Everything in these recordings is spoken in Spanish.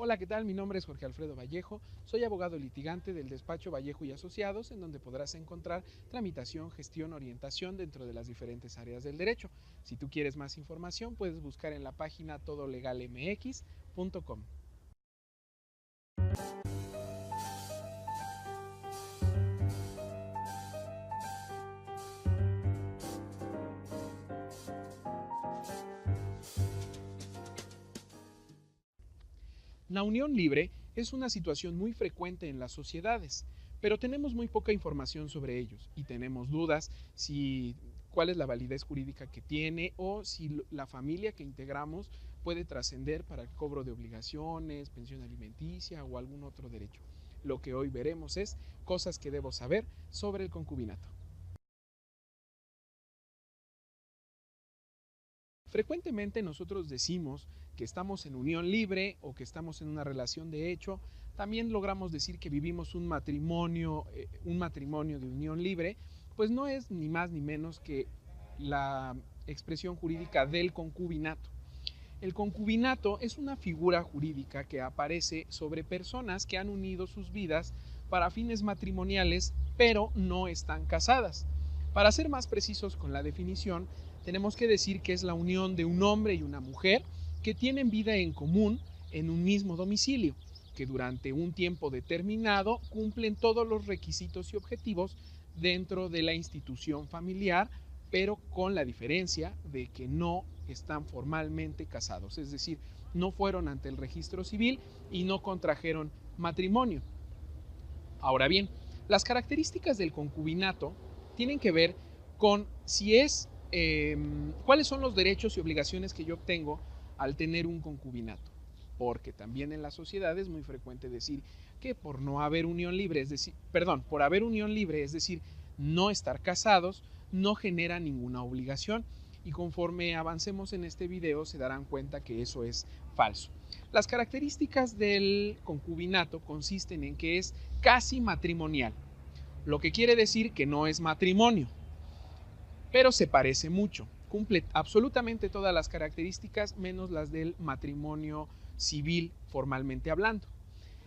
Hola, ¿qué tal? Mi nombre es Jorge Alfredo Vallejo, soy abogado litigante del despacho Vallejo y Asociados, en donde podrás encontrar tramitación, gestión, orientación dentro de las diferentes áreas del derecho. Si tú quieres más información, puedes buscar en la página todolegalmx.com. La unión libre es una situación muy frecuente en las sociedades, pero tenemos muy poca información sobre ellos y tenemos dudas si cuál es la validez jurídica que tiene o si la familia que integramos puede trascender para el cobro de obligaciones, pensión alimenticia o algún otro derecho. Lo que hoy veremos es cosas que debo saber sobre el concubinato. Frecuentemente nosotros decimos que estamos en unión libre o que estamos en una relación de hecho. También logramos decir que vivimos un matrimonio de unión libre, pues no es ni más ni menos que la expresión jurídica del concubinato. El concubinato es una figura jurídica que aparece sobre personas que han unido sus vidas para fines matrimoniales, pero no están casadas. Para ser más precisos con la definición, tenemos que decir que es la unión de un hombre y una mujer que tienen vida en común en un mismo domicilio, que durante un tiempo determinado cumplen todos los requisitos y objetivos dentro de la institución familiar, pero con la diferencia de que no están formalmente casados, es decir, no fueron ante el registro civil y no contrajeron matrimonio. Ahora bien, las características del concubinato tienen que ver con si es, cuáles son los derechos y obligaciones que yo obtengo al tener un concubinato. Porque también en la sociedad es muy frecuente decir que por no haber unión libre, por haber unión libre, es decir, no estar casados, no genera ninguna obligación. Y conforme avancemos en este video se darán cuenta que eso es falso. Las características del concubinato consisten en que es casi matrimonial, lo que quiere decir que no es matrimonio, pero se parece mucho. Cumple absolutamente todas las características menos las del matrimonio civil formalmente hablando.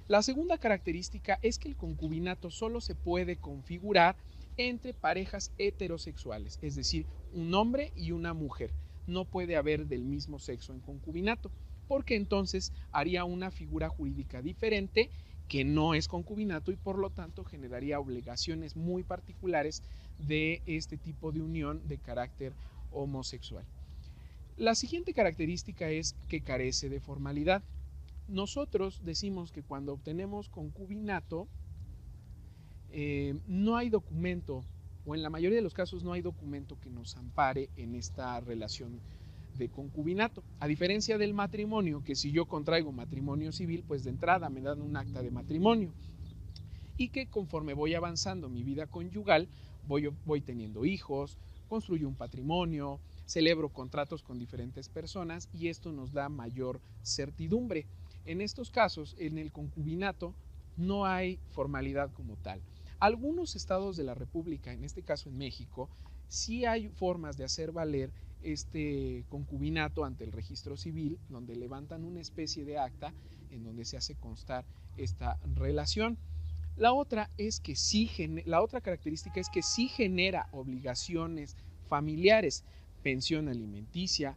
La segunda característica es que el concubinato solo se puede configurar entre parejas heterosexuales, es decir, un hombre y una mujer. No puede haber del mismo sexo en concubinato, porque entonces haría una figura jurídica diferente que no es concubinato y por lo tanto generaría obligaciones muy particulares de este tipo de unión de carácter homosexual. La siguiente característica es que carece de formalidad. Nosotros decimos que cuando obtenemos concubinato no hay documento, o en la mayoría de los casos no hay documento que nos ampare en esta relación de concubinato. A diferencia del matrimonio, que si yo contraigo matrimonio civil, pues de entrada me dan un acta de matrimonio. Y que conforme voy avanzando mi vida conyugal, voy teniendo hijos, construyo un patrimonio, celebro contratos con diferentes personas y esto nos da mayor certidumbre. En estos casos, en el concubinato, no hay formalidad como tal. Algunos estados de la República, en este caso en México, sí hay formas de hacer valer este concubinato ante el registro civil, donde levantan una especie de acta en donde se hace constar esta relación. La otra característica es que sí genera obligaciones familiares, pensión alimenticia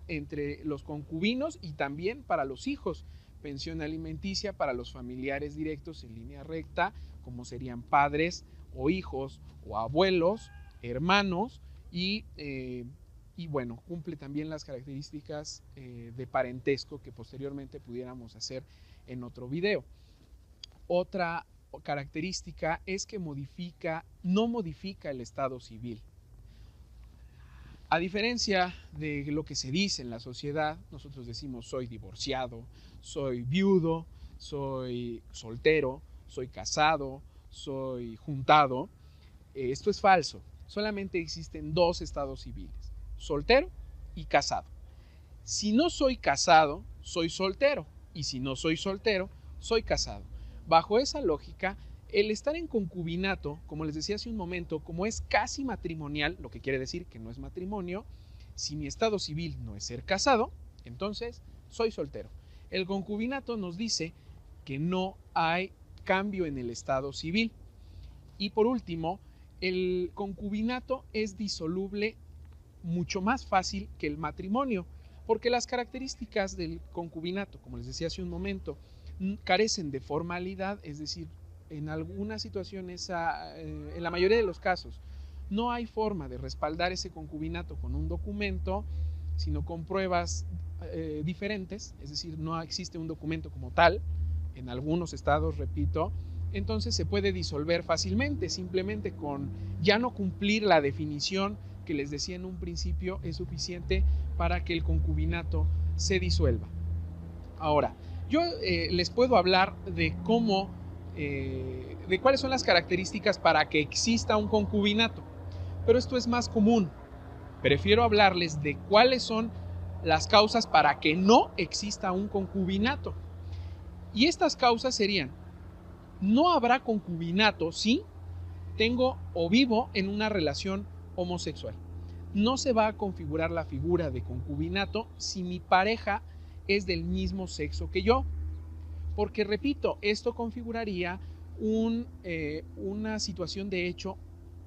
entre los concubinos y también para los hijos, pensión alimenticia para los familiares directos en línea recta, como serían padres o hijos o abuelos, hermanos y bueno, cumple también las características de parentesco que posteriormente pudiéramos hacer en otro video. Otra característica es que no modifica el estado civil. A diferencia de lo que se dice en la sociedad, nosotros decimos soy divorciado, soy viudo, soy soltero, soy casado, soy juntado. Esto es falso. Solamente existen dos estados civiles, soltero y casado. Si no soy casado, soy soltero. Y si no soy soltero, soy casado. Bajo esa lógica, el estar en concubinato, como les decía hace un momento, como es casi matrimonial, lo que quiere decir que no es matrimonio, si mi estado civil no es ser casado, entonces soy soltero. El concubinato nos dice que no hay cambio en el estado civil. Y por último, el concubinato es disoluble mucho más fácil que el matrimonio, porque las características del concubinato, como les decía hace un momento, carecen de formalidad, es decir, en algunas situaciones, en la mayoría de los casos, no hay forma de respaldar ese concubinato con un documento, sino con pruebas diferentes, es decir, no existe un documento como tal, en algunos estados, repito, entonces se puede disolver fácilmente, simplemente con ya no cumplir la definición que les decía en un principio es suficiente para que el concubinato se disuelva. Ahora, yo les puedo hablar de cómo, de cuáles son las características para que exista un concubinato, pero esto es más común. Prefiero hablarles de cuáles son las causas para que no exista un concubinato. Y estas causas serían: no habrá concubinato si tengo o vivo en una relación homosexual. No se va a configurar la figura de concubinato si mi pareja es del mismo sexo que yo, porque repito, esto configuraría una situación de hecho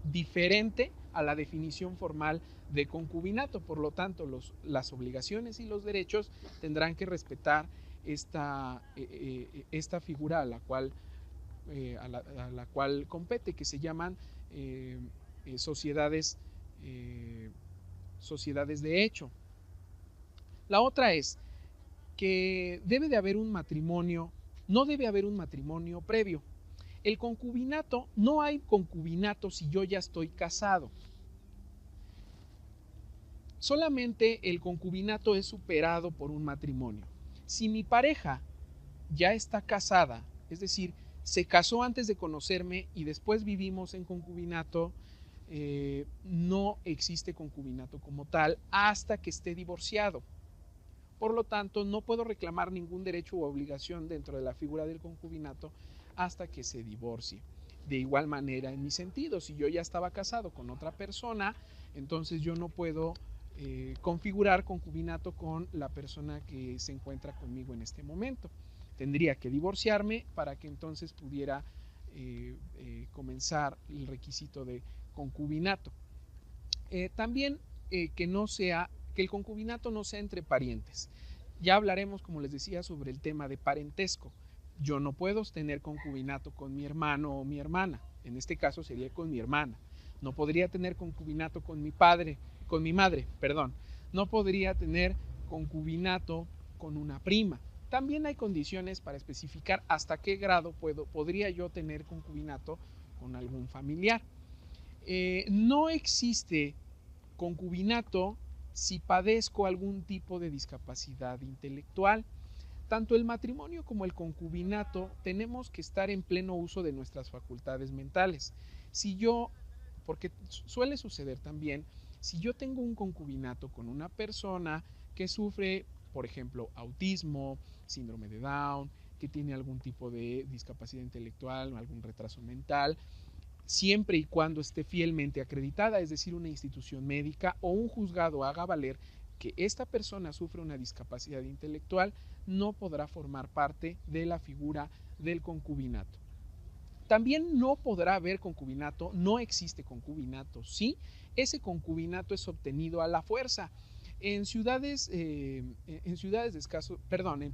diferente a la definición formal de concubinato. Por lo tanto, las obligaciones y los derechos tendrán que respetar esta figura a la cual compete, que se llaman sociedades de hecho. La otra es que debe de haber un matrimonio, no debe haber un matrimonio previo. El concubinato, no hay concubinato si yo ya estoy casado. Solamente el concubinato es superado por un matrimonio. Si mi pareja ya está casada, es decir, se casó antes de conocerme y después vivimos en concubinato, no existe concubinato como tal hasta que esté divorciado. Por lo tanto, no puedo reclamar ningún derecho u obligación dentro de la figura del concubinato hasta que se divorcie. De igual manera, en mi sentido, si yo ya estaba casado con otra persona, entonces yo no puedo configurar concubinato con la persona que se encuentra conmigo en este momento. Tendría que divorciarme para que entonces pudiera comenzar el requisito de concubinato. También que el concubinato no sea entre parientes. Ya hablaremos, como les decía, sobre el tema de parentesco. Yo no puedo tener concubinato con mi hermano o mi hermana. En este caso sería con mi hermana. No podría tener concubinato con mi madre. No podría tener concubinato con una prima. También hay condiciones para especificar hasta qué grado podría yo tener concubinato con algún familiar. No existe concubinato si padezco algún tipo de discapacidad intelectual. Tanto el matrimonio como el concubinato tenemos que estar en pleno uso de nuestras facultades mentales. Porque suele suceder también, si yo tengo un concubinato con una persona que sufre, por ejemplo, autismo, síndrome de Down, que tiene algún tipo de discapacidad intelectual o algún retraso mental, siempre y cuando esté fielmente acreditada, es decir, una institución médica o un juzgado haga valer que esta persona sufre una discapacidad intelectual, no podrá formar parte de la figura del concubinato. También no podrá haber concubinato, no existe concubinato, sí, ese concubinato es obtenido a la fuerza. En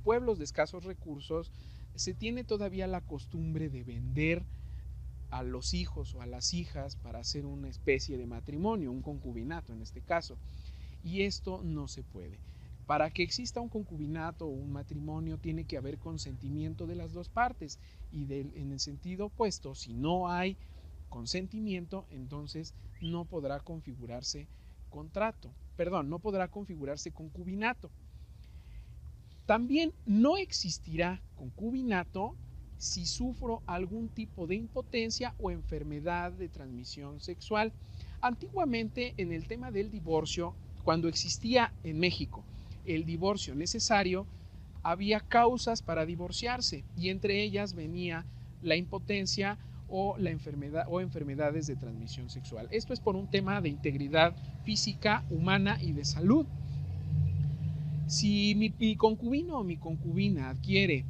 pueblos de escasos recursos se tiene todavía la costumbre de vender a los hijos o a las hijas para hacer una especie de matrimonio, un concubinato en este caso, y esto no se puede. Para que exista un concubinato o un matrimonio tiene que haber consentimiento de las dos partes, y en el sentido opuesto, si no hay consentimiento, entonces no podrá configurarse concubinato. También no existirá concubinato si sufro algún tipo de impotencia o enfermedad de transmisión sexual. Antiguamente, en el tema del divorcio, cuando existía en México el divorcio necesario, había causas para divorciarse y entre ellas venía la impotencia o enfermedades de transmisión sexual. Esto es por un tema de integridad física, humana y de salud. Si mi concubino o mi concubina adquiere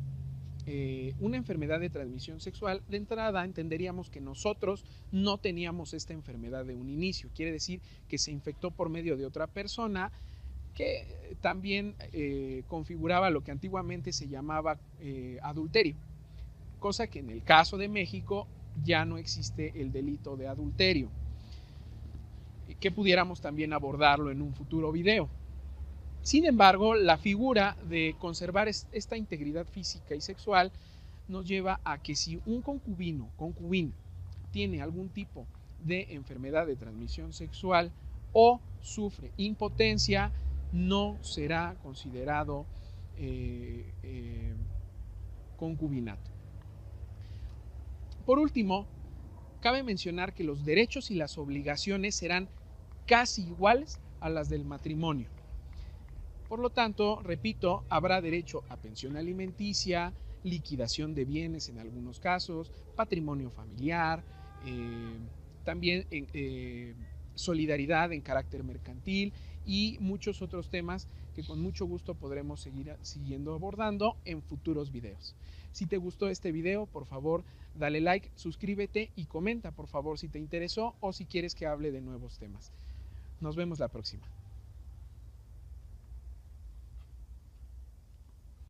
una enfermedad de transmisión sexual, de entrada entenderíamos que nosotros no teníamos esta enfermedad de un inicio. Quiere decir que se infectó por medio de otra persona que también configuraba lo que antiguamente se llamaba adulterio, cosa que en el caso de México ya no existe el delito de adulterio, que pudiéramos también abordarlo en un futuro video. Sin embargo, la figura de conservar esta integridad física y sexual nos lleva a que si un concubino, concubina, tiene algún tipo de enfermedad de transmisión sexual o sufre impotencia, no será considerado concubinato. Por último, cabe mencionar que los derechos y las obligaciones serán casi iguales a las del matrimonio. Por lo tanto, repito, habrá derecho a pensión alimenticia, liquidación de bienes en algunos casos, patrimonio familiar, también solidaridad en carácter mercantil y muchos otros temas que con mucho gusto podremos seguir siguiendo abordando en futuros videos. Si te gustó este video, por favor, dale like, suscríbete y comenta, por favor, si te interesó o si quieres que hable de nuevos temas. Nos vemos la próxima.